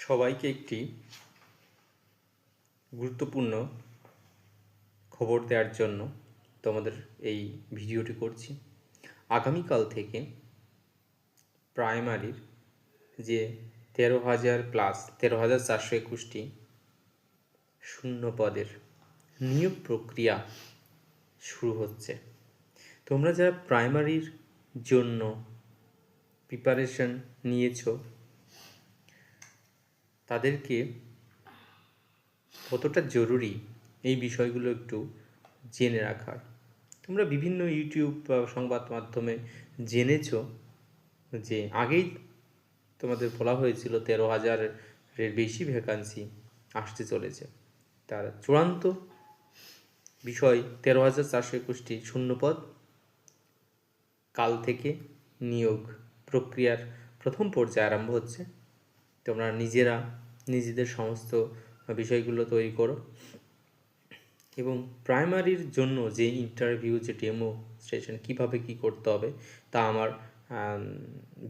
সবাইকে একটি গুরুত্বপূর্ণ খবর দেওয়ার জন্য তোমাদের এই ভিডিওটি করছি। আগামীকাল থেকে প্রাইমারির যে 13,421টি শূন্য পদের নিয়োগ প্রক্রিয়া শুরু হচ্ছে। তোমরা যারা প্রাইমারির জন্য প্রিপারেশন নিয়েছো তাদেরকে কতটা জরুরি এই বিষয়গুলো একটু জেনে রাখার। তোমরা বিভিন্ন ইউটিউব বা সংবাদ মাধ্যমে জেনেছ যে আগেই তোমাদের বলা হয়েছিল 13,000-এর বেশি ভ্যাকান্সি আসতে চলেছে। তার চূড়ান্ত বিষয় 13,421টি শূন্যপদ কাল থেকে নিয়োগ প্রক্রিয়ার প্রথম পর্যায়ে আরম্ভ হচ্ছে। তোমরা নিজেদের সমস্ত বিষয়গুলো তৈরি করো এবং প্রাইমারির জন্য যে ইন্টারভিউ, যে ডেমো সেশন কীভাবে কী করতে হবে তা আমার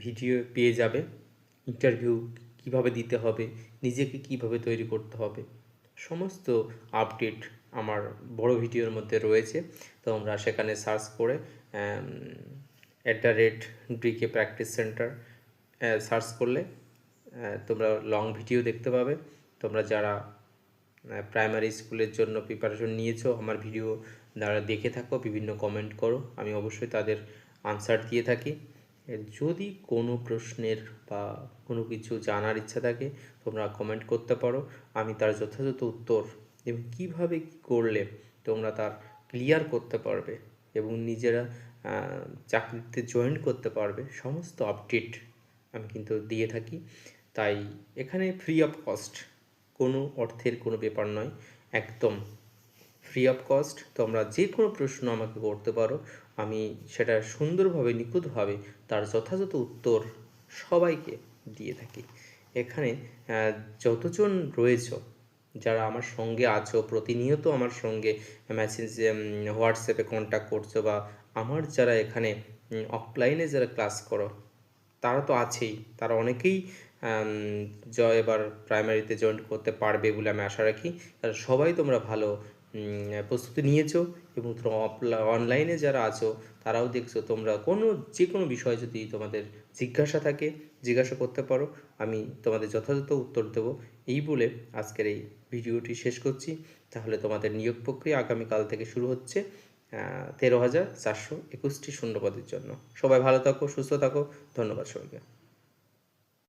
ভিডিও পেয়ে যাবে। ইন্টারভিউ কীভাবে দিতে হবে, নিজেকে কীভাবে তৈরি করতে হবে, সমস্ত আপডেট আমার বড় ভিডিওর মধ্যে রয়েছে। তোমরা সেখানে সার্চ করে @DK প্র্যাকটিস সেন্টার সার্চ করলে তোমরা লং ভিডিও দেখতে পাবে। তোমরা যারা প্রাইমারি স্কুলের জন্য প্রিপারেশন নিয়েছো আমার ভিডিও দ্বারা দেখে থাকো, বিভিন্ন কমেন্ট করো, আমি অবশ্যই তাদের আনসার দিয়ে থাকি। যদি কোনো প্রশ্নের বা কোনো কিছু জানার ইচ্ছা থাকে তোমরা কমেন্ট করতে পারো, আমি তার যথাযথ উত্তর এবং কীভাবে কী করলে তোমরা তার ক্লিয়ার করতে পারবে এবং নিজেরা চাকরিতে জয়েন করতে পারবে সমস্ত আপডেট আমি কিন্তু দিয়ে থাকি। তাই এখানে ফ্রি অফ কস্ট, কোনো অর্থের কোনো ব্যাপার নয়, একদম ফ্রি অফ কস্ট। তোমরা যে কোনো প্রশ্ন আমাকে করতে পারো, আমি সেটা সুন্দরভাবে নিখুঁতভাবে তার যথাযথ উত্তর সবাইকে দিয়ে থাকি। এখানে যতজন রয়েছ, যারা আমার সঙ্গে আছো, প্রতিনিয়ত আমার সঙ্গে মেসেজে হোয়াটসঅ্যাপে কন্ট্যাক্ট করছো, বা আমার যারা এখানে অফলাইনে যারা ক্লাস করো তারা তো আছেই, তারা অনেকেই এবার প্রাইমারিতে জয়েন করতে পারবে বলে আমি আশা রাখি। কারণ সবাই তোমরা ভালো প্রস্তুতি নিয়েছো এবং অনলাইনে যারা আছো তারাও দেখছো। তোমরা যে কোনো বিষয় যদি তোমাদের জিজ্ঞাসা থাকে জিজ্ঞাসা করতে পারো, আমি তোমাদের যথাযথ উত্তর দেবো। এই বলে আজকের এই ভিডিওটি শেষ করছি। তাহলে তোমাদের নিয়োগ প্রক্রিয়া আগামীকাল থেকে শুরু হচ্ছে 13,421টি শূন্যপদের জন্য। সবাই ভালো থাকো, সুস্থ থাকো। ধন্যবাদ সবাইকে।